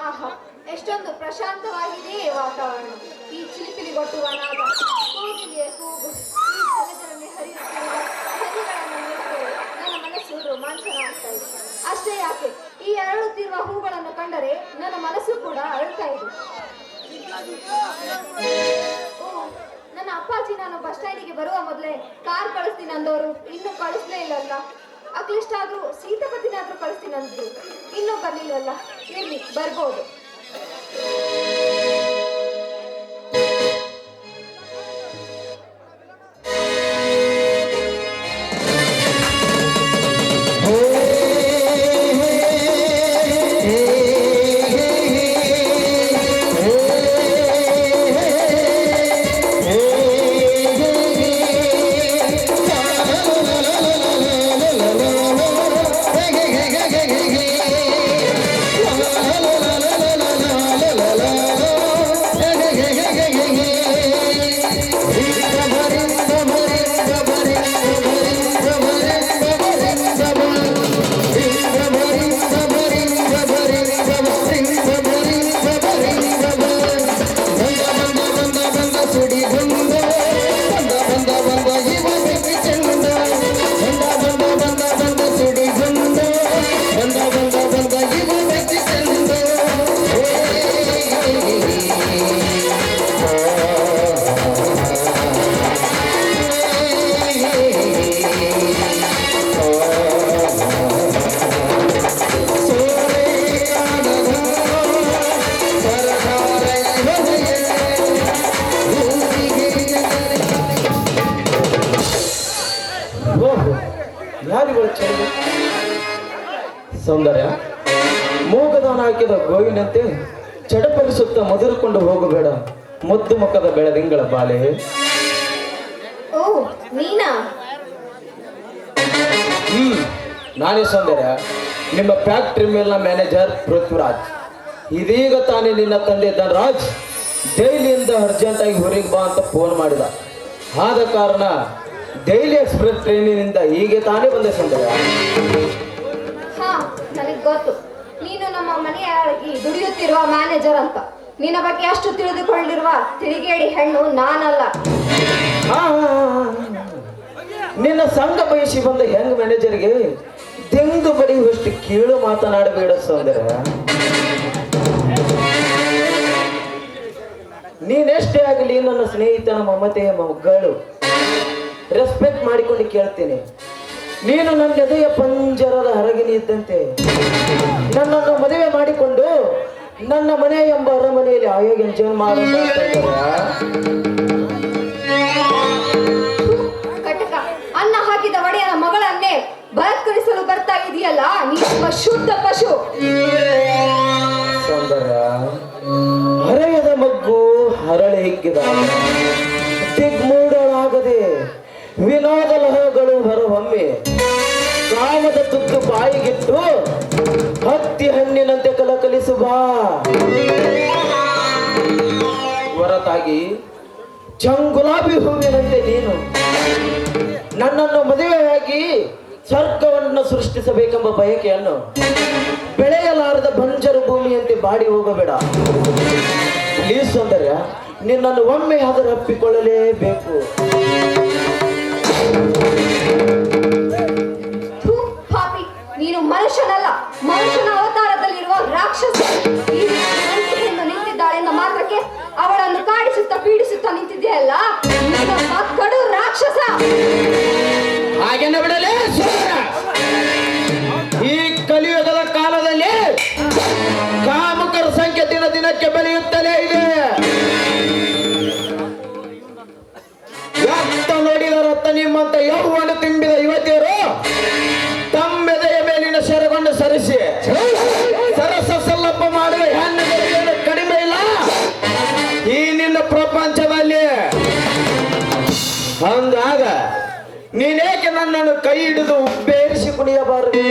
ಆಹಾ, ಎಷ್ಟೊಂದು ಪ್ರಶಾಂತವಾಗಿದೆ ವಾತಾವರಣ. ಈ ಚಿಲಿಪಿಲಿಗೊಟ್ಟುವ ನಾದ, ಕೋಗಿಲೆಯ ಕೂಗು, ಈ ಜಲಜರಲ್ಲಿ ಹರಿಯುತ್ತಿರುವ ನದಿಗಳನ್ನು ನೋಡಿದರೆ ನನ್ನ ಮನಸ್ಸು ರೋಮಾಂಚನ ಆಗ್ತಾ ಇದೆ. ಅಷ್ಟೇ ಯಾಕೆ, ಈ ಅರಳುತ್ತಿರುವ ಹೂಗಳನ್ನು ಕಂಡರೆ ನನ್ನ ಮನಸ್ಸು ಕೂಡ ಅರಳ್ತಾ ಇದೆ. ಓ, ನನ್ನ ಅಪ್ಪಾಜಿ ನಾನು ಬಸ್ ಸ್ಟ್ಯಾಂಡಿಗೆ ಬರುವ ಮೊದಲೇ ಕಾರ್ ಕಳಿಸ್ತೀನಿ ಅಂದವರು ಇನ್ನೂ ಕಳಿಸ್ಲೇ ಇಲ್ಲಲ್ಲ. ಅಟ್ಲೀಸ್ಟ್ ಆದ್ರೂ ಸೀತಾಪತಿನಾದ್ರೂ ಕಳಿಸ್ತೀನಿ ಅಂದ್ರು, ಇನ್ನೂ ಬರ್ಲಿಲ್ಲಲ್ಲ. ಇರ್ಲಿ, ಬರ್ಬೋದು. ಸೌಂದರ್ಯ, ಮೂಗದಾನ ಹಾಕಿದ ಗೋವಿನಂತೆ ಚಡಪಡಿಸುತ್ತ ಮುದುರಿಕೊಂಡು ಹೋಗಬೇಡ, ಮುದ್ದು ಮುಖದ ಬೆಳದಿಂಗಳ ಬಾಲೆ. ಓ, ನೀನಾ? ನಾನೇ ಸೌಂದರ್ಯ, ನಿಮ್ಮ ಫ್ಯಾಕ್ಟ್ರಿ ಮೇಲ್ನ ಮ್ಯಾನೇಜರ್ ಪೃಥ್ವಿರಾಜ್. ಇದೀಗ ತಾನೇ ನಿನ್ನ ತಂದೆ ಧನರಾಜ್ ದೆಹಲಿಯಿಂದ ಅರ್ಜೆಂಟಾಗಿ ಹೊರಗೆ ಬಾ ಅಂತ ಫೋನ್ ಮಾಡಿದ. ಆದ ಕಾರಣ ದೆಹಲಿ ಎಕ್ಸ್ಪ್ರೆಸ್ ಟ್ರೈನಿನಿಂದ ಹೀಗೆ ತಾನೇ ಬಂದೆ ಸೌಂದರ್ಯ. ಹಾ, ನನಗೆ ಗೊತ್ತು ನೀನು ನಮ್ಮ ಮನೆಯಾಗಿ ದುಡಿಯುತ್ತಿರುವ ಮ್ಯಾನೇಜರ್ ಅಂತ. ನಿನ್ನ ಬಗ್ಗೆ ಅಷ್ಟು ತಿಳಿದುಕೊಂಡಿರುವ ತಿರುಗೇಡಿ ಹೆಣ್ಣು ನಾನಲ್ಲ. ನಿನ್ನ ಸಂಘ ಬಯಸಿ ಬಂದ ಹೆಂಗ್ ಮ್ಯಾನೇಜರ್ಗೆ ದೆಂದು ಬಡಿಯುವಷ್ಟು ಕೀಳು ಮಾತನಾಡಬೇಡ ಸೌಂದರ್ಯ. ನೀನೆಷ್ಟೇ ಆಗಲಿ ನನ್ನ ಸ್ನೇಹಿತನ ಮಮತೆಯ ಮಗಳು. ರೆಸ್ಪೆಕ್ಟ್ ಮಾಡಿಕೊಂಡು ಕೇಳ್ತೇನೆ. ನೀನು ನನ್ನ ಎದೆಯ ಪಂಜರದ ಹೊರಗಿನಿ ಇದ್ದಂತೆ. ನನ್ನನ್ನು ಮದುವೆ ಮಾಡಿಕೊಂಡು ನನ್ನ ಮನೆ ಎಂಬ ಅರಮನೆಯಲ್ಲಿ ಆಯೋಗ ಎಂಜಾಯ್ ಮಾಡ. ಕಟಕ, ಅನ್ನ ಹಾಕಿದ ಒಡೆಯನ ಮಗಳನ್ನೇ ಬಲಾತ್ಕರಿಸಲು ಬರ್ತಾ ಇದೆಯಲ್ಲ, ನೀನು ಶುದ್ಧ ಪಶು. ಸೌಂದರ್ಯ, ಹರೆಯದ ಮಗ್ಗು ಹರಳೆ ಹಿಗ್ಗಿದ ದಿಗ್ಮೂಢಳಾಗದೆ ವಿನೋದ ಲಹಗಳು ಹೊರಹೊಮ್ಮೆ ಕಾಮದ ತುತ್ತು ಬಾಯಿಗಿಟ್ಟು ಹತ್ತಿ ಹಣ್ಣಿನಂತೆ ಕಲಕಲಿಸುವ ಹೊರತಾಗಿ ಚಂಗುಲಾಬಿ ಹೂವಿನಂತೆ ನೀನು ನನ್ನನ್ನು ಮದುವೆಯಾಗಿ ಸ್ವರ್ಗವನ್ನು ಸೃಷ್ಟಿಸಬೇಕೆಂಬ ಬಯಕೆಯನ್ನು ಬೆಳೆಯಲಾರದ ಬಂಜರು ಭೂಮಿಯಂತೆ ಬಾಡಿ ಹೋಗಬೇಡ. ಪ್ಲೀಸ್ ಸೌಂದರ್ಯ, ನಿನ್ನನ್ನು ಒಮ್ಮೆ ಆದರೂ ಅಪ್ಪಿಕೊಳ್ಳಲೇಬೇಕು. ಪಾಪಿ, ನೀನು ಮನುಷ್ಯನಲ್ಲ, ಮನುಷ್ಯನ ಅವತಾರದಲ್ಲಿರುವ ರಾಕ್ಷಸ. ಈ ಹೆಣ್ಣು ನಿಂತಿದ್ದಾಳೆಂದ ಮಾತ್ರಕ್ಕೆ ಅವಳನ್ನು ಕಾಡಿಸುತ್ತಾ ಪೀಡಿಸುತ್ತಾ ನಿಂತಿದೆಯಲ್ಲ, ನೀನೊಬ್ಬ ಕಡು ರಾಕ್ಷಸ. ಹಾಗೆನ್ನ ಬಿಡಲೇ ಈ ಕಲಿಯುಗದ ಕಾಲದಲ್ಲಿ ಕಾಮಕರ ಸಂಖ್ಯೆ ದಿನ ದಿನಕ್ಕೆ ಬೆಳೆಯುತ್ತಲೇ ಇದೆ. ರಕ್ತ ನೋಡಿದ ರಕ್ತ ನಿಮ್ಮಂತ ಯೌವನ ತುಂಬಿದ ಯುವತಿಯರು ತಮ್ಮೆದೆಯ ಮೇಲಿನ ಸೆರಗೊಂಡು ಸರಿಸಿ ಸರಸ ಸಲ್ಲಪ್ಪ ಮಾಡುವ ಹೆಣ್ಣುಗಳಿಗೆ ಕಡಿಮೆ ಇಲ್ಲ ಈ ನಿನ್ನ ಪ್ರಪಂಚದಲ್ಲಿ. ಹಂಗಾಗ ನೀನೇಕೆ ನನ್ನನ್ನು ಕೈ ಹಿಡಿದು ಉಪ್ಪೇರಿಸಿ ಕುಣಿಯಬಾರದು?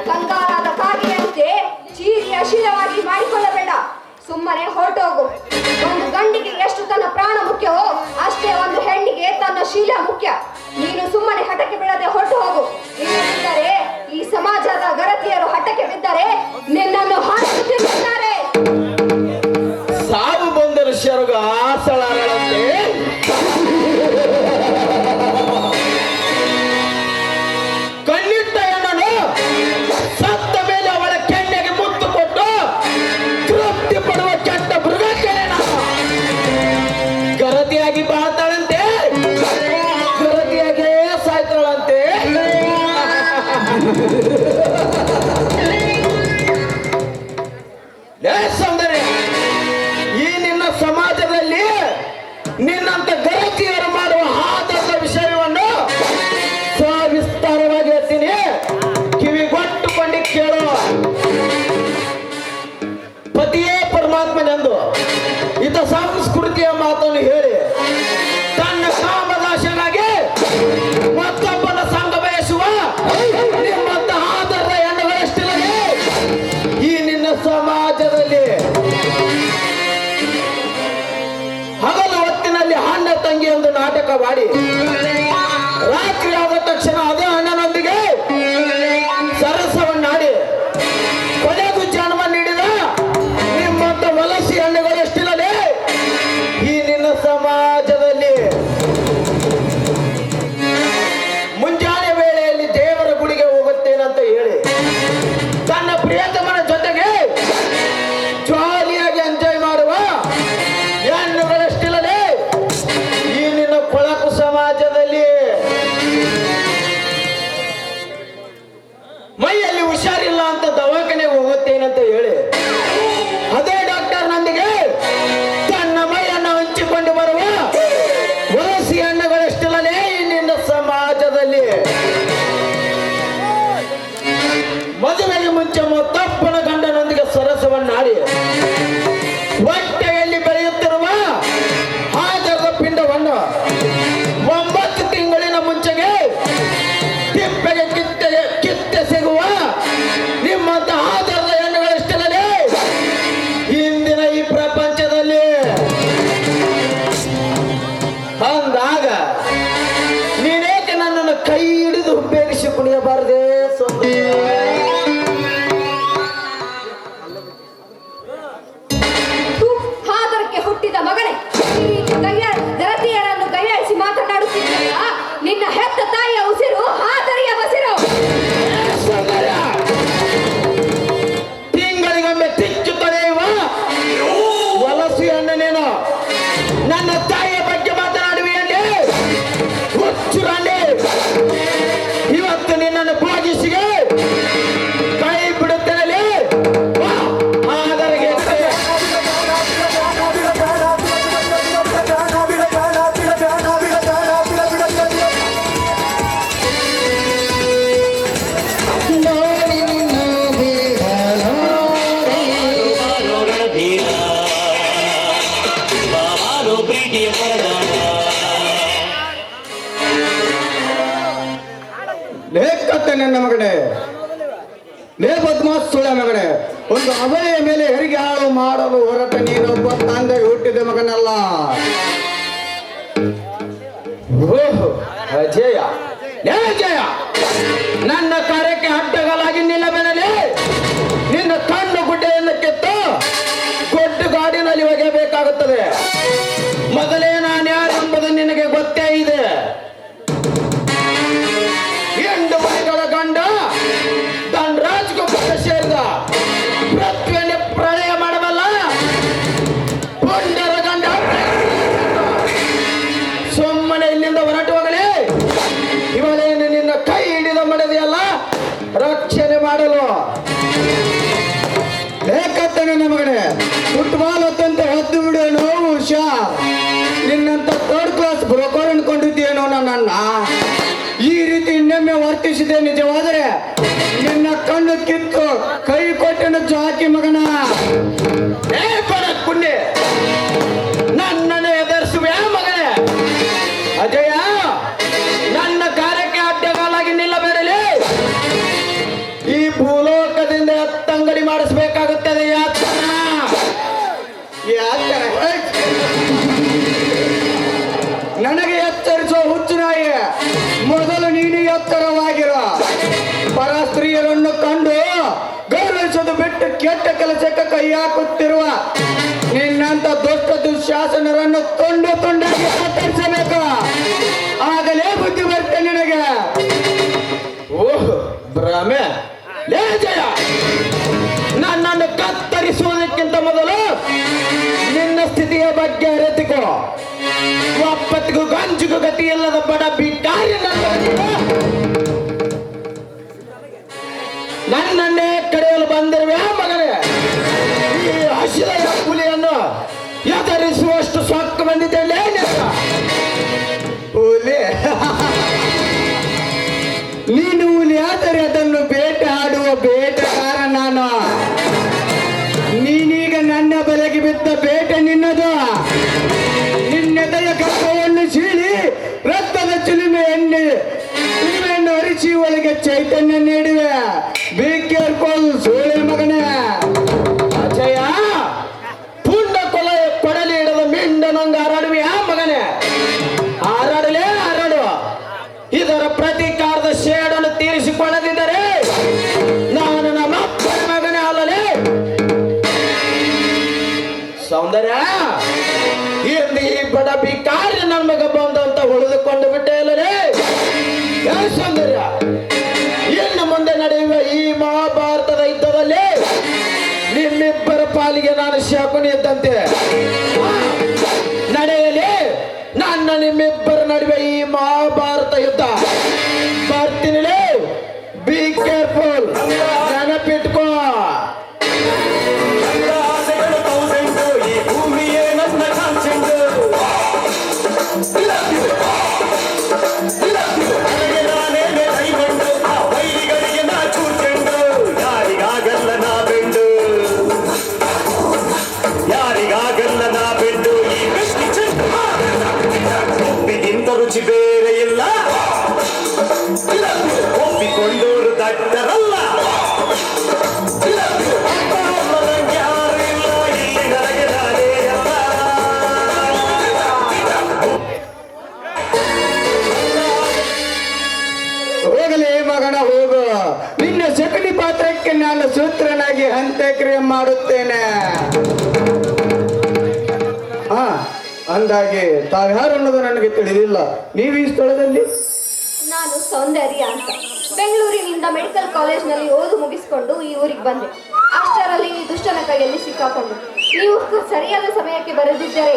ಕಂಗಾಲಾದ ಕಾಗೆಯಂತೆ ಚೀರಿ ಅಶೀಲವಾಗಿ ಮಾಡಿಕೊಳ್ಳಬೇಡ. ಸುಮ್ಮನೆ ಹೊರಟೋಗು. ಒಂದು ಗಂಡಿಗೆ ಎಷ್ಟು ತನ್ನ ಪ್ರಾಣ ಮುಖ್ಯವೋ ಅಷ್ಟೇ ಒಂದು ಹೆಣ್ಣಿಗೆ ತನ್ನ ಶೀಲ ಮುಖ್ಯ. ನೀನು ಸುಮ್ಮನೆ ಹಠಕ್ಕೆ ಬೀಳದೆ ಹೊರಟು ಹೋಗು. ಇಲ್ಲದಿದ್ದರೆ ಈ ಲೇ ಸೌಂದರ್ಯ, ಈ ನಿನ್ನ ಸಮಾಜದಲ್ಲಿ ನಿನ್ನಂತ ಗರತಿಯರು ಮಾಡುವ ಆದರ್ಶ ವಿಷಯವನ್ನು ಸವಿಸ್ತಾರವಾಗಿ ಹೇಳ್ತೀನಿ, ಕಿವಿಗೊಟ್ಟುಕೊಂಡು ಕೇಳು. ಪತಿಯೇ ಪರಮಾತ್ಮನೆಂದು ಇತ ಸಂಸ್ಕೃತಿಯ ಮಾತನ್ನು ಹೇಳಿ ತನ್ನ ಕಾಮದಾಸನಾಗಿ ಮತ್ತೊಬ್ಬನ ಸಂಘ ಬಯಸುವ ನಿಮ್ಮಂತ ಆದರ್ಶ ಹೆಣ್ಣುಗಳಷ್ಟಿಲ್ಲ ಈ ನಿನ್ನ ಸಮಾಜದಲ್ಲಿ. ಹಗಲು ಹೊತ್ತಿನಲ್ಲಿ ಅಣ್ಣ ತಂಗಿ ಎಂದು ನಾಟಕವಾಡಿ ರಾತ್ರಿ ಆದ ತಕ್ಷಣ ಅದೇ ಅಣ್ಣನೊಂದಿಗೆ ಸರಸವನ್ನಾಡಿ ಕೊನೆಗೂ ಜನ್ಮ ನೀಡಿದ ನಿಮ್ಮಂತ ವಲಸಿ ಹಣ್ಣುಗಳಷ್ಟಿಲ್ಲದೆ ಈ ನಿನ್ನ ಸಮಾಜದಲ್ಲಿ. ಮುಂಜಾನೆ ವೇಳೆಯಲ್ಲಿ ದೇವರ ಗುಡಿಗೆ ಹೋಗುತ್ತೇನಂತ ಹೇಳಿ ತನ್ನ ಪ್ರಿಯತಮನ ಜೊತೆಗೆ ಜಾಲಿಯಾಗಿ ಎಂಜಾಯ್ ಮಾಡುವ ಹೆಣ್ಣುಗಳಷ್ಟಿಲ್ಲದೆ ಈ ನಿನ್ನ ಕೊಳಕು ಸಮಾಜದಲ್ಲಿ. ಮೈಯಲ್ಲಿ ಹುಷಾರಿಲ್ಲ ಅಂತ ದವಾಖಾನೆಗೆ ಹೋಗುತ್ತೇನಂತ ಹೇಳಿ ಅದೇ ಡಾಕ್ಟರ್ನೊಂದಿಗೆ ತನ್ನ ಮೈಯನ್ನು ಹಂಚಿಕೊಂಡು ಬರುವ ವಲಸಿ ಹೆಣ್ಣುಗಳಷ್ಟಿಲ್ಲದೆ ಈ ನಿನ್ನ ಸಮಾಜದಲ್ಲಿ. ಮದುವೆಗೆ ಮುಂಚೆ ಮತ್ತೊಬ್ಬನ ಗಂಡನೊಂದಿಗೆ ಸರಸವನ್ನಾಡಿ ಹೊಟ್ಟೆಯಲ್ಲಿ ಬೆಳೆಯುತ್ತಿರುವ ಆದರದ ಪಿಂಡವನ್ನು 9 ತಿಂಗಳಿನ ಮುಂಚೆಗೆ ತಿಪ್ಪೆಗೆ ಕಿತ್ತೆ ಸಿಗುವ ನಿಮ್ಮಂತ ಆದರದ ಹೆಣ್ಣುಗಳಷ್ಟಲ್ಲದೆ ಇಂದಿನ ಈ ಪ್ರಪಂಚದಲ್ಲಿ. ಅಂದಾಗ ನೀನೇಕೆ ನನ್ನನ್ನು ಕೈ ಹಿಡಿದು ಉಪಯೋಗಿಸಿ ಕುಣಿಯಬಾರದೆ ಹಾದರಕ್ಕೆ ಹುಟ್ಟಿದ ಮಗನೇ, ಈ ರೀತಿ ಗರತಿಯರನ್ನು ಕೈಯಾಡಿಸಿ ಮಾತನಾಡುತ್ತಿದ್ದಲ್ಲ, ನಿನ್ನ ಹೆತ್ತ ತಾಯಿಯ ಉಸಿರು ಹಾದರಿಯ ಬಸಿರು. ತಿಂಗಳಿಗೊಮ್ಮೆ ತಿಚ್ಚು ತೊಳೆಯುವ ವಲಸು ಹೆಣ್ಣನೇನು ನನ್ನ ತಾಯಿಯ ಬಗ್ಗೆ ಮಾತನಾಡುವೆಯಲ್ಲಿ ಹುಚ್ಚುರಂಡೆ. ಇವತ್ತು ನಿನ್ನನ್ನು ಭೋಗಿಸಿಗೆ ಕೈ ಬಿಡುತ್ತೇನೆ. ಆದರಿಗೆ ಲೇಖತ್ತೆ ನನ್ನ ಮಗನೇ, ಲೇ ಬದ್ಮಾಸ್ ಸುಳ್ಳ ಮಗನೇ, ಒಂದು ಅಬಲೆಯ ಮೇಲೆ ಹೆರಿಗೆ ಹಾಳು ಮಾಡಲು ಹೊರಟ ನೀನೊಬ್ಬ ತಂದೆ ಹುಟ್ಟಿದ ಮಗನಲ್ಲ. ಓಹ್ ಅಜಯ, ಲೇ ಅಜಯ, ನನ್ನ ಕಾರ್ಯಕ್ಕೆ ಅಡ್ಡಗಾಲಾಗಿ ನಿಲ್ಲಬೇನಲೇ. ನಿನ್ನ ಕಣ್ಣು ಗುಡ್ಡೆಯನ್ನು ಕಿತ್ತು ಗೊಡ್ಡು ಗಾಡಿನಲ್ಲಿ ಒಗೆಯಬೇಕಾಗುತ್ತದೆ. ಮೊದಲೇ ನಾನು ಯಾರೆಂಬುದು ನಿನಗೆ ಗೊತ್ತೇ ಇದೆ. ಎಂಟು ಮನೆಗಳ ಗಂಡ ಧನರಾಜ್ಗೂ ಸೇರಿದ ಪೃಥ್ವಿಯನ್ನು ಪ್ರಳಯ ಮಾಡಬಲ್ಲ ಪುಂಡರ ಗಂಡ. ಸುಮ್ಮನೆ ಇಲ್ಲಿಂದ ಹೊರಟು ಹೋಗಲಿ. ಇವಳೇನು ನಿನ್ನ ಕೈ ಹಿಡಿದ ಮಡದಿಯಲ್ಲ ರಕ್ಷಣೆ ಮಾಡಲು. ಲೇಖತ್ತೆ ನನ್ನ ಮಗನೇ, ಫುಟ್ಬಾಲ್ ಹೊತ್ತಂತೆ ಹೊತ್ತು ಬಿಡು ನೋವು ಉಷಾ. ನಿನ್ನಂತ ಥರ್ಡ್ ಕ್ಲಾಸ್ ಬ್ರೋಕರ್ ಅನ್ಕೊಂಡಿದ್ದೇನೋ ನನ್ನ. ಈ ರೀತಿ ಇನ್ನೊಮ್ಮೆ ವರ್ತಿಸಿದೆ ನಿಜವಾದರೆ ನಿನ್ನ ಕಣ್ಣು ಕಿತ್ತು ಕೈ ಕೊಟ್ಟನು ಜಾಕಿ ಮಗನ. ಏ ಬರಕ್ ಪುಣ್ಯ, ನನ್ನನ್ನು ಎದುರಿಸುವೆ ಮಗನೇ. ಅಜಯ, ನನ್ನ ಕಾರ್ಯಕ್ಕೆ ಅಡ್ಡಗಾಲಾಗಿ ನಿಲ್ಲಬೇಡಲಿ. ಈ ಭೂಲೋಕದಿಂದ ಎತ್ತಂಗಡಿ ಮಾಡಿಸಬೇಕಾಗುತ್ತದೆ. ನನಗೆ ಎಚ್ಚರಿಸುವ ಹುಚ್ಚು ನಾಯಿ, ಮೊದಲು ನೀನು ಎತ್ತರವಾಗಿರೋ. ಪರ ಸ್ತ್ರೀಯರನ್ನು ಕಂಡು ಗೌರವಿಸೋದು ಬಿಟ್ಟು ಕೆಟ್ಟ ಕೆಲಸಕ್ಕೆ ಕೈ ಹಾಕುತ್ತಿರುವ ನಿನ್ನಂತ ದುಷ್ಟ ದುಶ್ಯಾಸನರನ್ನು ತುಂಡು ತುಂಡಾಗಿ ಕತ್ತರಿಸಬೇಕು. ಆಗಲೇ ಬುದ್ಧಿ ಬರ್ತೇನೆ ನಿನಗೆ. ಓಹ್ ಭ್ರಮೆ. ಲೇ ಜಯ, ನನ್ನನ್ನು ಕತ್ತರಿಸುವುದಕ್ಕಿಂತ ಮೊದಲು ನಿನ್ನ ಸ್ಥಿತಿಯ ಬಗ್ಗೆ ಅರಿತುಕೋ. ಒಪ್ಪತ್ತಿಗೂ ಗಂಜಿಗೂ ಗತಿ ಇಲ್ಲದ ಬಡ ಬಿಟ್ಟಾರಿ ನನ್ನ ನೀನು ಹುಲಿ ಆದರೆ ಅದನ್ನು ಬೇಟೆ ಆಡುವ ಬೇಟೆಗಾರ ನಾನು. ನೀನೀಗ ನನ್ನ ಬಲೆಗೆ ಬಿದ್ದ ಬೇಟೆ ನಿನ್ನದು. ನಿನ್ನೆದೆಯ ಗರ್ಭವನ್ನು ಸೀಳಿ ರಕ್ತದ ಚಿಲುಮೆಯನ್ನು ಹರಿಸಿ ಒಳಗೆ ಚೈತನ್ಯ ನೀಡುವೆ. ಬಿ ಕೇರ್ಫುಲ್ ಸೋಳೆ ಮಗನೇ. ಅಜಯ ಪುಂಡ ಕೊಡಲಿ ಹಿಡಿದ ಮಿಂಡ ನಂಗೆ ಹಾರಾಡುವೆ ಆ ಮಗನೇ. ಹಾರಾಡಲೇ ಹಾರಾಡು. ಇದರ ಪ್ರತೀಕಾರದ ಶೇಡನ್ನು ತೀರಿಸಿಕೊಳ್ಳದಿದ್ದರೆ ನಾನು ನಮ್ಮ ಅಪ್ಪನ ಮಗನೇ ಅಲ್ಲಲೇ. ಸೌಂದರ್ಯ ಇಲ್ಲಿ ಈ ಬಡ ಬಿಕಾರಿ ನನ್ನ ಮಗ ಬಂದಂತ ಉಳಿದುಕೊಂಡು ಬಿಟ್ಟೆ ಅಲ್ಲರೇ. ಸೌಂದರ್ಯ ಇನ್ನು ಮುಂದೆ ನಡೆಯುವ ಈ ಮಹಾಭಾರತದ ಯುದ್ಧದಲ್ಲಿ ನಿಮ್ಮಿಬ್ಬರ ಪಾಲಿಗೆ ನಾನು ಶಾಕುನಿ ಇದ್ದಂತೆ. ನಡೆಯಲಿ ನನ್ನ ನಿಮ್ಮಿಬ್ಬರ ನಡುವೆ ಈ ಮಹಾಭಾರತ ಯುದ್ಧ. ಬರ್ತೀನಿ. Be careful. ನೆನಪಿಟ್ಕೋ. ರುಚಿ ಬೇರೆ ಇಲ್ಲ. ಒಪ್ಪಿಕೊಂಡೋರು ದಡ್ಡರಲ್ಲ. ಹೋಗಲೇ ಮಗನ ಹೋಗು. ನಿನ್ನ ಶಕುನಿ ಪಾತ್ರಕ್ಕೆ ನಾನು ಸೂತ್ರನಾಗಿ ಅಂತ್ಯಕ್ರಿಯೆ ಮಾಡುತ್ತೇನೆ. ಅಂದಾಗೆ ತಾವ್ಯಾರು ಅನ್ನೋದು ನನಗೆ ತಿಳಿದಿಲ್ಲ. ನೀವು ಈ ಸ್ಥಳದಲ್ಲಿ? ನಾನು ಸೌಂದರ್ಯ ಅಂತ ಬೆಂಗಳೂರಿನಿಂದ ಮೆಡಿಕಲ್ ಕಾಲೇಜ್ನಲ್ಲಿ ಓದು ಮುಗಿಸಿಕೊಂಡು ಈ ಊರಿಗೆ ಬಂದೆ. ಅಷ್ಟರಲ್ಲಿ ಈ ದುಷ್ಟನ ಕೈಯಲ್ಲಿ ಸಿಕ್ಕಾಕೊಂಡು ನೀವು ಸರಿಯಾದ ಸಮಯಕ್ಕೆ ಬರೆದಿದ್ದರೆ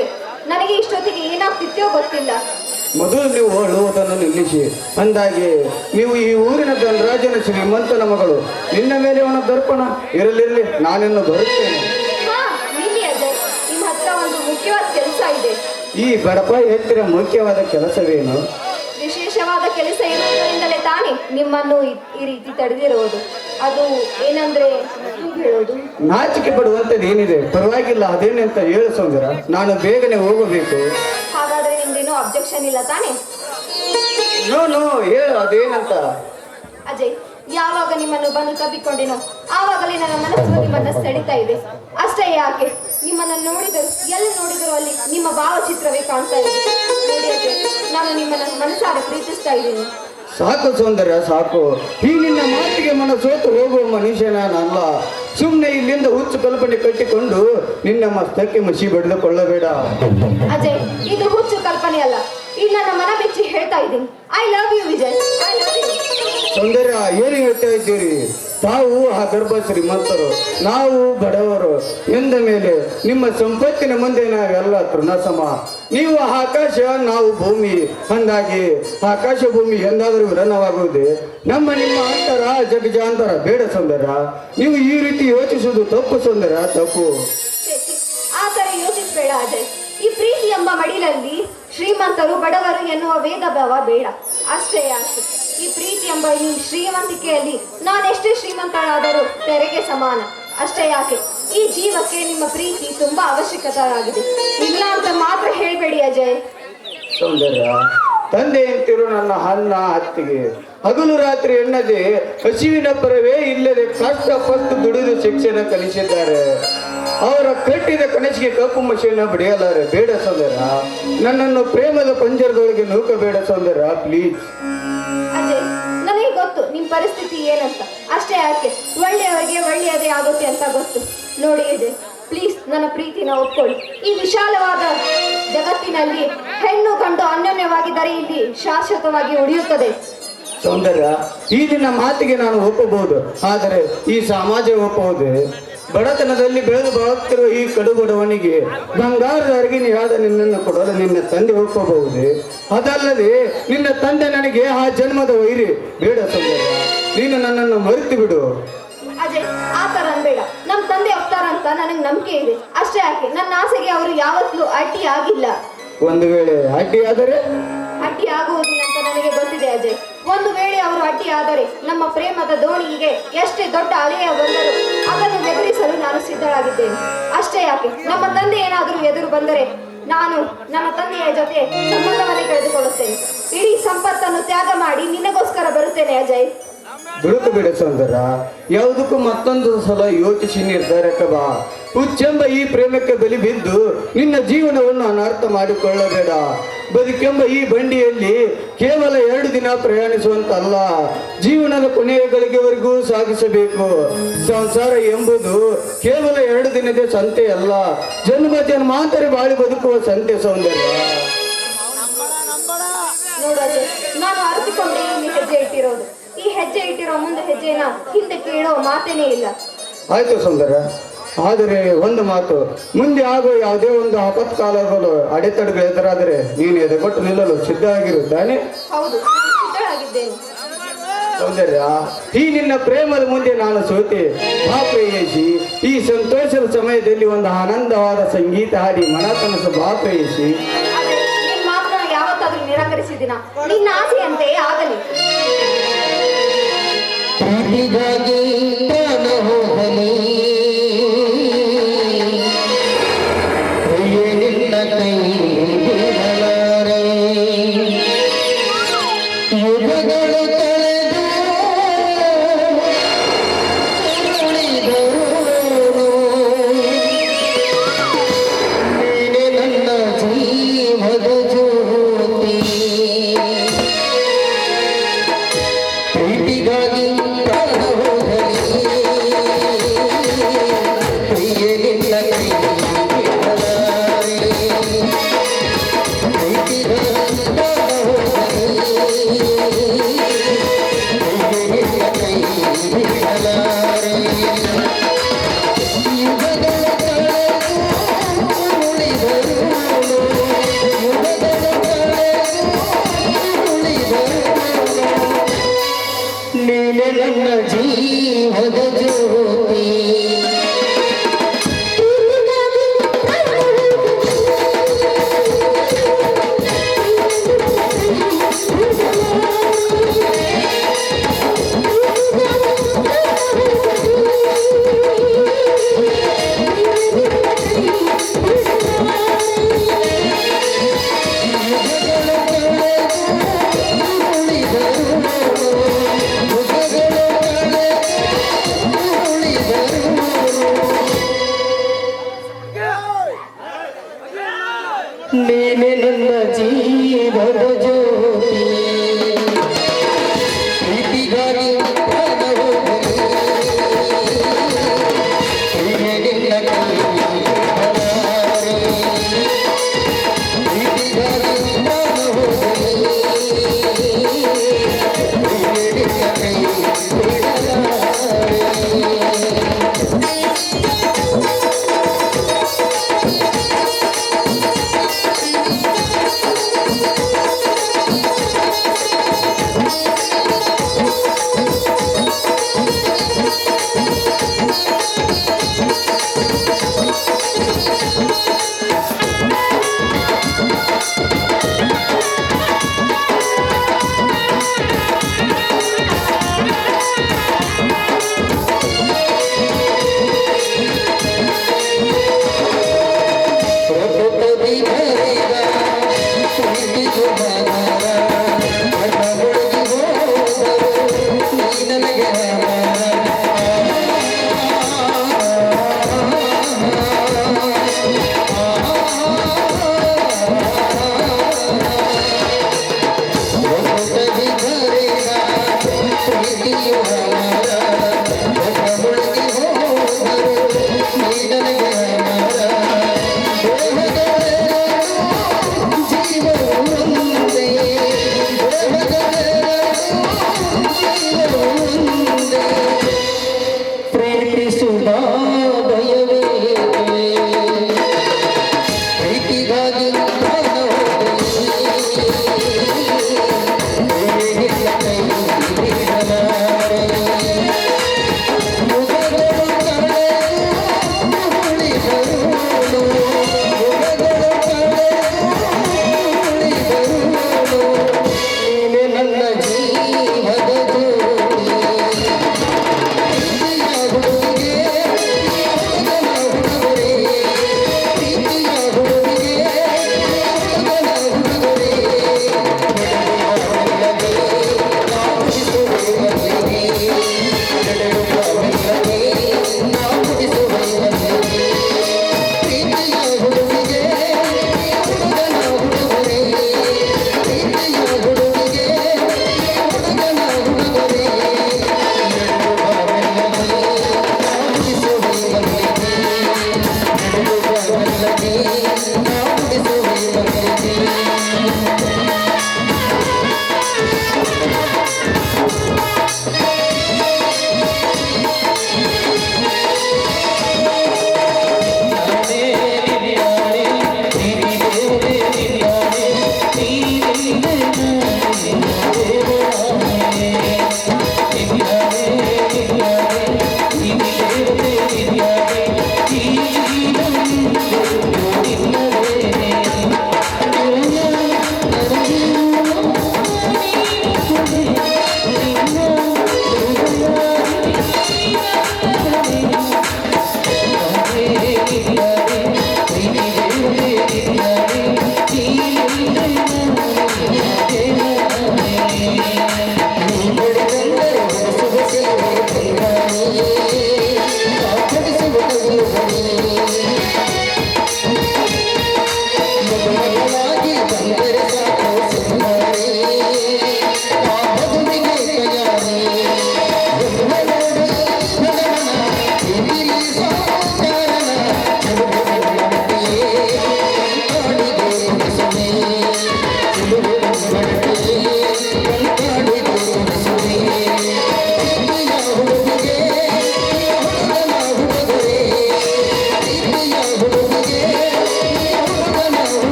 ನನಗೆ ಇಷ್ಟೊತ್ತಿಗೆ ಏನಾಗ್ತಿತ್ತೋ ಗೊತ್ತಿಲ್ಲ. ಮೊದಲು ನೀವು ಅಳುವುದನ್ನು ನಿಲ್ಲಿಸಿ. ಅಂದಾಗೆ ನೀವು ಈ ಊರಿನ ಧನರಾಜನ ಶ್ರೀಮಂತನ ಮಗಳು. ನಿನ್ನ ಮೇಲೆ ಅವನ ದರ್ಪಣ ಇರಲಿರಲಿ, ನಾನಿನ್ನು ಬರುತ್ತೇನೆ. ಹಾ ನಿಲ್ಲಿ ಅಜಯ್, ನಿಮ್ಮ ಹತ್ರ ಒಂದು ಮುಖ್ಯವಾದ ಕೆಲಸ ಇದೆ. ಈ ಬಡಪ ಎತ್ತಿರ ಮುಖ್ಯವಾದ ಕೆಲಸವೇನು? ವಿಶೇಷವಾದ ಕೆಲಸ ಇರುವುದರಿಂದಲೇ ತಾನೇ ನಿಮ್ಮನ್ನು ಈ ರೀತಿ ತಡೆದಿರುವುದು. ಅದು ಏನಂದ್ರೆ ಹೇಳೋದು. ನಾಚಿಕೆ ಪಡುವಂಥದ್ದು ಏನಿದೆ? ಪರವಾಗಿಲ್ಲ, ಅದೇನಂತ ಹೇಳು ಸೌಂದರ್ಯ. ನಾನು ಬೇಗನೆ ಹೋಗಬೇಕು. ಹಾಗಾದ್ರೆ ನಿಮ್ದೇನೋ ಅಬ್ಜೆಕ್ಷನ್ ಇಲ್ಲ ತಾನೇ? ನೋ ಹೇಳು, ಅದೇನಂತ. ಅಜಯ್, ಯಾವಾಗ ನಿಮ್ಮನ್ನು ಬಂದು ತಬ್ಬಿಕೊಂಡೇನೋ ಆವಾಗಲೇ ನನ್ನ ಮನಸ್ಸು ನಿಮ್ಮನ್ನ ಸೆಳಿತಾ ಇದೆ. ಅಷ್ಟೇ ಯಾಕೆ, ನಿಮ್ಮನ್ನ ನೋಡಿದರು ಎಲ್ಲಿ ನೋಡಿದರೂ ಅಲ್ಲಿ ನಿಮ್ಮ ಭಾವಚಿತ್ರವೇ ಕಾಣ್ತಾ ಇದೆ. ನೋಡಿ ಅಜಯ್, ನಾನು ನಿಮ್ಮನ್ನ ಮನಸಾರೆ ಪ್ರೀತಿಸ್ತಾ ಇದ್ದೀನಿ. ಸಾಕು ಸೌಂದರ್ಯ, ಸಾಕು. ಈ ನಿನ್ನ ಮಾತಿಗೆ ಮನಸೋತು ಹೋಗುವ ಮನುಷ್ಯ ನಾನಲ್ಲ. ಸುಮ್ಮನೆ ಇಲ್ಲಿಂದ ಹುಚ್ಚು ಕಲ್ಪನೆ ಕಟ್ಟಿಕೊಂಡು ನಿನ್ನ ಮಸ್ತಕ್ಕೆ ಮಸಿ ಬಡಿದುಕೊಳ್ಳಬೇಡ. ಅಜಯ್, ಇದು ಹುಚ್ಚು ಕಲ್ಪನೆ ಅಲ್ಲ, ಇದು ನನ್ನ ಮನ ಬೆಚ್ಚಿ ಹೇಳ್ತಾ ಇದ್ದೀನಿ. I love you Vijay, I love you. Soundarya, ಏನು ಹೇಳ್ತಾ ಇದ್ದೀರಿ? ತಾವು ಆ ಗರ್ಭ ಶ್ರೀಮಂತರು, ನಾವು ಬಡವರು ಎಂದ ಮೇಲೆ ನಿಮ್ಮ ಸಂಪತ್ತಿನ ಮುಂದೆ ನಾವೆಲ್ಲ ತೃಣಸಮ. ನೀವು ಆಕಾಶ, ನಾವು ಭೂಮಿ. ಅಂದಾಗಿ ಆಕಾಶ ಭೂಮಿ ಎಂದಾದರೂ ವಿಲನವಾಗುವುದೇ? ನಿಮ್ಮ ಅಂತರ ಜಗಜಾಂತರ ಬೇಡ ಸೌಂದರ್ಯ. ನೀವು ಈ ರೀತಿ ಯೋಚಿಸುವುದು ತಪ್ಪು ಸೌಂದರ್ಯ, ತಪ್ಪು. ಆ ಥರ ಯೋಚಿಸಬೇಡ ಅಜಯ್. ಈ ಪ್ರೀತಿ ಎಂಬ ಮಡಿಲಲ್ಲಿ ಶ್ರೀಮಂತರು ಬಡವರು ಎನ್ನುವ ಭೇದ ಭಾವ ಬೇಡ. ಅಷ್ಟೇ ಯಾಕೆ, ಈ ಪ್ರೀತಿ ಎಂಬ ಈ ಶ್ರೀಮಂತಿಕೆಯಲ್ಲಿ ನಾನೆಷ್ಟೇ ಶ್ರೀಮಂತರಾದರೂ ತೆರೆಗೆ ಸಮಾನ. ಅಷ್ಟೇ ಯಾಕೆ, ಈ ಜೀವಕ್ಕೆ ನಿಮ್ಮ ಪ್ರೀತಿ ತುಂಬಾ ಅವಶ್ಯಕತೆಯಾಗಿದೆ. ಇಲ್ಲ ಅಂತ ಮಾತ್ರ ಹೇಳ್ಬೇಡಿ ಅಜಯ್. ಸೌಂದರ್ಯ, ತಂದೆ ಎಂತಿರು ನನ್ನ ಅನ್ನ ಅತ್ತಿಗೆ ಹಗಲು ರಾತ್ರಿ ಎನ್ನದೆ ಹಸಿವಿನ ಪರವೇ ಇಲ್ಲದೆ ಕಷ್ಟಪಟ್ಟು ದುಡಿದು ಶಿಕ್ಷಣ ಕಲಿಸಿದ್ದಾರೆ. ಅವರ ಕಟ್ಟಿದ ಕನಸಿಗೆ ಕಪ್ಪು ಮಷಿಯನ್ನು ಬಡಿಯಲಾರೆ. ಬೇಡ ಸೌಂದರ್ಯ, ನನ್ನನ್ನು ಪ್ರೇಮದ ಪಂಜರದೊಳಗೆ ನೂಕಬೇಡ ಸೌಂದರ್ಯ, ಪ್ಲೀಸ್. ಅಜಯ್, ನನಗೆ ಗೊತ್ತು ನಿಮ್ಮ ಪರಿಸ್ಥಿತಿ ಏನಂತ. ಅಷ್ಟೇ ಯಾಕೆ, ಒಳ್ಳೆಯವರಿಗೆ ಒಳ್ಳೆಯದೇ ಆಗುತ್ತೆ ಅಂತ ಗೊತ್ತು. ನೋಡಿ ಅಜಯ್, ಪ್ಲೀಸ್ ನನ್ನ ಪ್ರೀತಿನ ಒಪ್ಕೊಳ್ಳಿ. ಈ ವಿಶಾಲವಾದ ಜಗತ್ತಿನಲ್ಲಿ ಹೆಣ್ಣು ಗಂಡು ಅನ್ಯೋನ್ಯವಾಗಿದ್ದರೆ ಇಲ್ಲಿ ಶಾಶ್ವತವಾಗಿ ಉಳಿಯುತ್ತದೆ. ಸೌಂದರ್ಯ, ಈ ನಿನ್ನ ಮಾತಿಗೆ ನಾನು ಒಪ್ಪಬಹುದು, ಆದರೆ ಈ ಸಮಾಜ ಒಪ್ಪಬಹುದೇ? ಬಡತನದಲ್ಲಿ ಬೆಳೆದು ಬಾಳುತ್ತಿರುವ ಈ ಕಡು ಬಡವನಿಗೆ ಬಂಗಾರದ ಅರಗಿನಿಯಾದ ನಿನ್ನನ್ನು ಕೊಡಲು ನಿನ್ನ ತಂದೆ ಒಪ್ಪಬಹುದೇ? ಅದಲ್ಲದೆ ನಿನ್ನ ತಂದೆ ನನಗೆ ಆ ಜನ್ಮದ ವೈರಿ. ಬೇಡ ಸೌಂದರ್ಯ, ನೀನು ನನ್ನನ್ನು ಮರೆತು ಬಿಡು. ಅಜಯ್, ಆ ಥರ ಅನ್ಬೇಡ. ನಮ್ಮ ತಂದೆ ಒಪ್ತಾರಂತ ನನಗೆ ನಂಬಿಕೆ ಇದೆ. ಅಷ್ಟೇ ಯಾಕೆ, ನನ್ನ ಆಸೆಗೆ ಅವರು ಯಾವತ್ತೂ ಅಡ್ಡಿ ಆಗಿಲ್ಲ. ಒಂದು ವೇಳೆ ಅಡ್ಡಿ ಆದರೆ? ಅಡ್ಡಿ ಆಗುವುದಿಲ್ಲ ಅಂತ ನನಗೆ ಗೊತ್ತಿದೆ ಅಜಯ್. ಒಂದು ವೇಳೆ ಅವರು ಅಡ್ಡಿಯಾದರೆ ನಮ್ಮ ಪ್ರೇಮದ ದೋಣಿಗೆ ಎಷ್ಟೇ ದೊಡ್ಡ ಅಲೆಯ ಬಂದರೂ ಅದನ್ನು ಎದುರಿಸಲು ನಾನು ಸಿದ್ಧಳಾಗಿದ್ದೇನೆ. ಅಷ್ಟೇ ಯಾಕೆ, ನಮ್ಮ ತಂದೆ ಏನಾದರೂ ಎದುರು ಬಂದರೆ ನಾನು ನನ್ನ ತಂದೆಯ ಜೊತೆ ಸಂಬಂಧವನ್ನೇ ಕಳೆದುಕೊಳ್ಳುತ್ತೇನೆ. ಇಡೀ ಸಂಪತ್ತನ್ನು ತ್ಯಾಗ ಮಾಡಿ ನಿನಗೋಸ್ಕರ ಬರುತ್ತೇನೆ ಅಜಯ್. ದುಡುಕು ಬಿಡ ಸೌಂದರ್ಯ, ಯಾವುದಕ್ಕೂ ಮತ್ತೊಂದು ಸಲ ಯೋಚಿಸಿ ನಿರ್ಧಾರಕ್ಕೆ ಬಾ. ಹುಚ್ಚೆಂಬ ಈ ಪ್ರೇಮಕ್ಕೆ ಬಲಿ ಬಿದ್ದು ನಿನ್ನ ಜೀವನವನ್ನು ಅನರ್ಥ ಮಾಡಿಕೊಳ್ಳಬೇಡ. ಬದುಕೆಂಬ ಈ ಬಂಡಿಯಲ್ಲಿ ಕೇವಲ 2 ದಿನ ಪ್ರಯಾಣಿಸುವಂತಲ್ಲ, ಜೀವನದ ಕೊನೆಯ ಗಳಿಗೆವರೆಗೂ ಸಾಗಿಸಬೇಕು. ಸಂಸಾರ ಎಂಬುದು ಕೇವಲ 2 ದಿನದ ಸಂತೆ ಅಲ್ಲ, ಜನ್ಮ ಜನ್ಮಾಂತರ ಬಾಳಿ ಬದುಕುವ ಸಂತೆ ಸೌಂದರ್ಯ. ನೋಡೋದು, ನಾನು ಅರಿತುಕೊಂಡೇ ಇಲ್ಲಿ ಹೆಜ್ಜೆ ಇಟ್ಟಿರೋದು. ಈ ಹೆಜ್ಜೆ ಇಟ್ಟಿರೋ ಮುಂದೆ ಹೆಜ್ಜೆನ ಹಿಂದೆ ಕೇಳೋ ಮಾತೇನೇ ಇಲ್ಲ. ಆಯ್ತು ಸೌಂದರ್ಯ, ಆದರೆ ಒಂದು ಮಾತು, ಮುಂದೆ ಆಗುವ ಯಾವುದೇ ಒಂದು ಆಪತ್ಕಾಲಗಳು ಅಡೆತಡೆಗಳು ಎದುರಾದರೆ ನೀನು ಎದೆಗೊಟ್ಟು ನಿಲ್ಲಲು ಸಿದ್ಧ ಆಗಿರುತ್ತಾನೆ. ಹೌದು, ಸಿದ್ಧಳಾಗಿದ್ದೇನೆ. ಸೌಂದರ್ಯ, ಈ ನಿನ್ನ ಪ್ರೇಮದ ಮುಂದೆ ನಾನು ಸೋತೆ. ಬಾ ಪ್ರೇಯಸಿ, ಈ ಸಂತೋಷದ ಸಮಯದಲ್ಲಿ ಒಂದು ಆನಂದವಾದ ಸಂಗೀತ ಹಾಡಿ ಮನತನಸ ಬಾ ಪ್ರೇಯಸಿ. ಆದರೆ ನಿನ್ನ ಮಾತನ್ನು ಯಾವತ್ತಾದ್ರೂ ನಿರಾಕರಿಸಿದಿನ? ನಿನ್ನ ಆಸೆಯಂತೆ ಆಗಲಿ. ಪ್ರೀತಿಗಾಗಿ ಪ್ರಾಣ ಹೋಗಲಿ, ನಿನ್ನ ಕೈ ಬಿಡಲಾರೆ. ಯುಗಗಳು ಕಳೆದು ಉರುಳಿದರು, ನೀನೆ ನನ್ನ ಜೀವದ ಜ್ಯೋತಿ. ಪ್ರೀತಿಗಾಗಿ ಪ್ರಾಣ ಹೋಗಲಿ, ಪ್ರಿಯೆ ನಿನ್ನ ಕೈ ಬಿಡಲಾರೆ. ಪ್ರೀತಿಗಾಗಿ ಪ್ರಾಣ ಹೋಗಲಿ, ಪ್ರಿಯೆ ನಿನ್ನ ಕೈ ಬಿಡಲಾರೆ. ಯುಗಗಳ ಕಳೆದು ಉರುಳಿದರು, ಯುಗಗಳ ಕಳೆದು ಉರುಳಿದರು, ನೀನೆ ನನ್ನ ಜೀವದ ಜ್ಯೋತಿ. ನೀನೆ ನನ್ನ ಜೀವದ ಜ್ಯೋತಿ. ಪ್ರೀತಿಗಾಗಿ ಪ್ರಾಣ ಹೋಗಲಿ, ಪ್ರಿಯೆ ನಿನ್ನ ಕೈ ಬಿಡಲಾರೆ. ಪ್ರೀತಿಗಾಗಿ ಪ್ರಾಣ ಹೋಗಲಿ, ಪ್ರಿಯೆ ನಿನ್ನ ಕೈ ಬಿಡಲಾರೆ.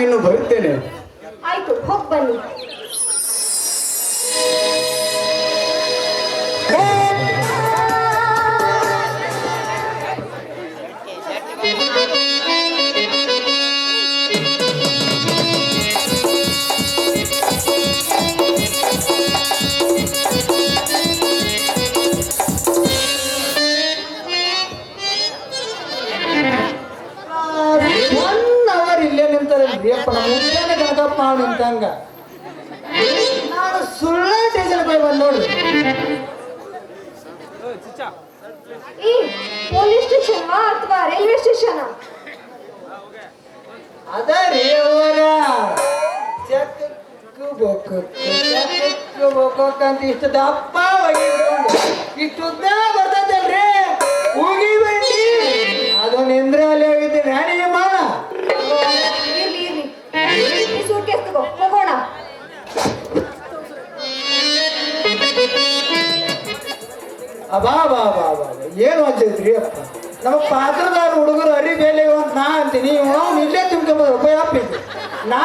ನಾನಿನ್ನು ಬರುತ್ತೇನೆ. ಆಯ್ತು, ಹೋಗಿ ಬನ್ನಿ. ಇಲ್ಲೇ ನಿಂತಾರೆ ಅಪ್ಪ ನಮ್ಮ ಮುಂಜಾನೆ ಗಣಕಪ್ಪ ನಾವು ನಿಂತಂಗ ನಾನು ಸುಳ್ಳ ಸ್ಟೇಷನ್ ಹೋಗಿ ಬಂದು ನೋಡ್ರಿ. ಈ ಪೊಲೀಸ್ ಸ್ಟೇಷನ್ ಅಥವಾ ರೈಲ್ವೆ ಸ್ಟೇಷನ್? ಅದ ರೀ ಅವರ ಅಂತ ಇಷ್ಟು ದಪ್ಪ ಒಗಿಕೊಂಡು ಇಷ್ಟು ಉದ್ದ ಬರ್ತದಲ್ರಿ ಹೋಗಿ ಬನ್ನಿ. ಅದು ನಿಂದ್ರಲ್ಲಿ ಹೋಗಿದ್ದೀನಿ ನಾನಿಗೆ ಮಾಡ ಇರ್ಲಿ ಇರ್ಲಿ, ಈ ಸೂಟ್ಕೇಸ್ ತಗೋ, ಹೋಗೋಣ. ಬಾ ಬಾ ಬಾ ಬಾ ಏನು ಅಂತೈತ್ರಿ ಅಪ್ಪ, ನಮ್ಮ ಪಾತ್ರದಾರ ಹುಡುಗರು ಅರಿ ಬೇಲೆ ಅಂತ ನಾ ಅಂತೀನಿ, ಇಲ್ಲೇ ತುಂಬ್ಕೊಂಬೋದು ಉಪಯೋಗ ನಾ